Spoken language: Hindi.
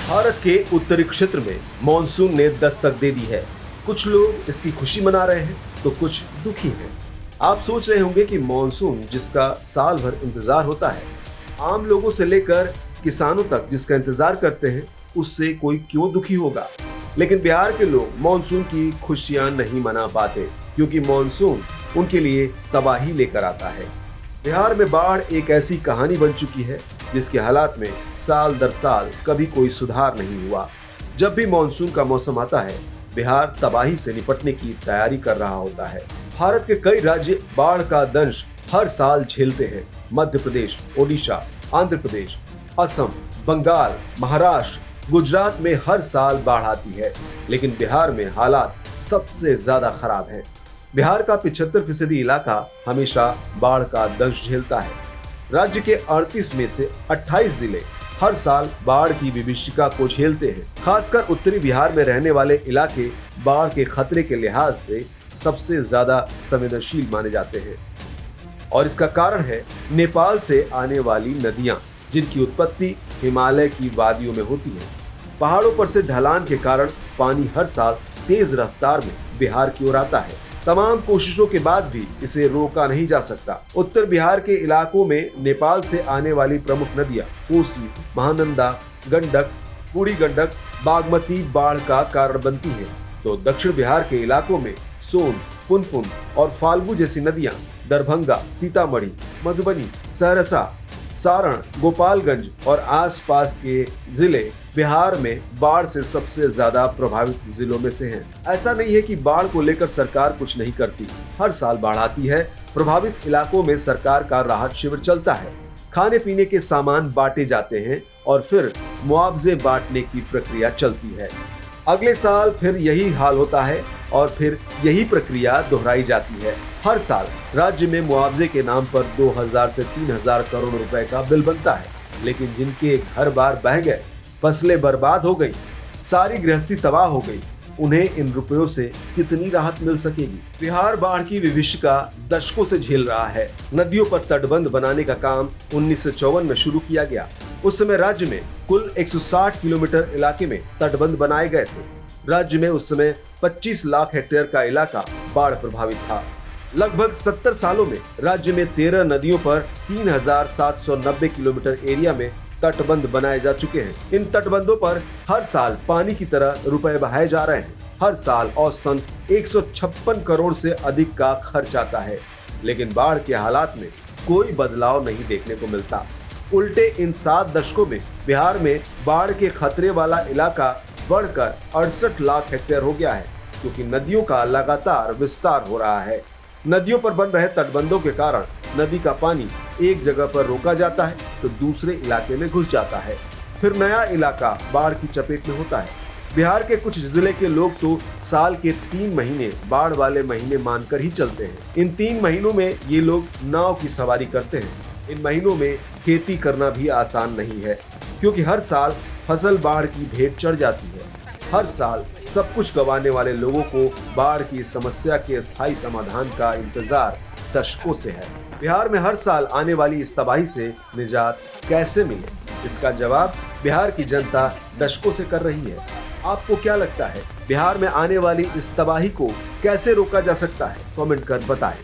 भारत के उत्तरी क्षेत्र में मॉनसून ने दस्तक दे दी है। कुछ लोग इसकी खुशी मना रहे हैं तो कुछ दुखी हैं। आप सोच रहे होंगे कि मॉनसून जिसका साल भर इंतजार होता है, आम लोगों से लेकर किसानों तक जिसका इंतजार करते हैं, उससे कोई क्यों दुखी होगा। लेकिन बिहार के लोग मॉनसून की खुशियां नहीं मना पाते, क्योंकि मॉनसून उनके लिए तबाही लेकर आता है। बिहार में बाढ़ एक ऐसी कहानी बन चुकी है जिसके हालात में साल दर साल कभी कोई सुधार नहीं हुआ। जब भी मॉनसून का मौसम आता है, बिहार तबाही से निपटने की तैयारी कर रहा होता है। भारत के कई राज्य बाढ़ का दंश हर साल झेलते हैं। मध्य प्रदेश, ओडिशा, आंध्र प्रदेश, असम, बंगाल, महाराष्ट्र, गुजरात में हर साल बाढ़ आती है, लेकिन बिहार में हालात सबसे ज्यादा खराब है। बिहार का 75% इलाका हमेशा बाढ़ का दंश झेलता है। राज्य के 38 में से 28 जिले हर साल बाढ़ की विभीषिका को झेलते हैं। खासकर उत्तरी बिहार में रहने वाले इलाके बाढ़ के खतरे के लिहाज से सबसे ज्यादा संवेदनशील माने जाते हैं, और इसका कारण है नेपाल से आने वाली नदियां, जिनकी उत्पत्ति हिमालय की वादियों में होती है। पहाड़ों पर से ढलान के कारण पानी हर साल तेज रफ्तार में बिहार की ओर आता है। तमाम कोशिशों के बाद भी इसे रोका नहीं जा सकता। उत्तर बिहार के इलाकों में नेपाल से आने वाली प्रमुख नदियां कोसी, महानंदा, गंडक, बूढ़ी गंडक, बागमती बाढ़ का कारण बनती हैं, तो दक्षिण बिहार के इलाकों में सोन, पुनपुन और फाल्गु जैसी नदियां दरभंगा, सीतामढ़ी, मधुबनी, सहरसा, सारण, गोपालगंज और आसपास के जिले बिहार में बाढ़ से सबसे ज्यादा प्रभावित जिलों में से हैं। ऐसा नहीं है कि बाढ़ को लेकर सरकार कुछ नहीं करती। हर साल बाढ़ आती है। प्रभावित इलाकों में सरकार का राहत शिविर चलता है। खाने पीने के सामान बांटे जाते हैं और फिर मुआवजे बांटने की प्रक्रिया चलती है। अगले साल फिर यही हाल होता है और फिर यही प्रक्रिया दोहराई जाती है। हर साल राज्य में मुआवजे के नाम पर 2000 से 3000 करोड़ रुपए का बिल बनता है, लेकिन जिनके घर बार बह गए, फसलें बर्बाद हो गई, सारी गृहस्थी तबाह हो गई, उन्हें इन रुपयों से कितनी राहत मिल सकेगी। बिहार बाढ़ की विभीषिका दशकों से झेल रहा है। नदियों पर तटबंध बनाने का काम 1954 में शुरू किया गया। उस समय राज्य में कुल 160 किलोमीटर इलाके में तटबंध बनाए गए थे। राज्य में उस समय 25 लाख हेक्टेयर का इलाका बाढ़ प्रभावित था। लगभग 70 सालों में राज्य में 13 नदियों पर 3790 किलोमीटर एरिया में तटबंध बनाए जा चुके हैं। इन तटबंधों पर हर साल पानी की तरह रुपए बहाए जा रहे हैं। हर साल औसतन 156 करोड़ से अधिक का खर्च आता है, लेकिन बाढ़ के हालात में कोई बदलाव नहीं देखने को मिलता। उल्टे इन 7 दशकों में बिहार में बाढ़ के खतरे वाला इलाका बढ़कर 68 लाख हेक्टेयर हो गया है, क्योंकि नदियों का लगातार विस्तार हो रहा है। नदियों पर बन रहे तटबंधों के कारण नदी का पानी एक जगह पर रोका जाता है तो दूसरे इलाके में घुस जाता है, फिर नया इलाका बाढ़ की चपेट में होता है। बिहार के कुछ जिले के लोग तो साल के 3 महीने बाढ़ वाले महीने मानकर ही चलते हैं। इन 3 महीनों में ये लोग नाव की सवारी करते हैं। इन महीनों में खेती करना भी आसान नहीं है, क्योंकि हर साल फसल बाढ़ की भेंट चढ़ जाती है। हर साल सब कुछ गंवाने वाले लोगों को बाढ़ की समस्या के स्थायी समाधान का इंतजार दशकों से है। बिहार में हर साल आने वाली इस तबाही से निजात कैसे मिले, इसका जवाब बिहार की जनता दशकों से कर रही है। आपको क्या लगता है, बिहार में आने वाली इस तबाही को कैसे रोका जा सकता है? कमेंट कर बताएं।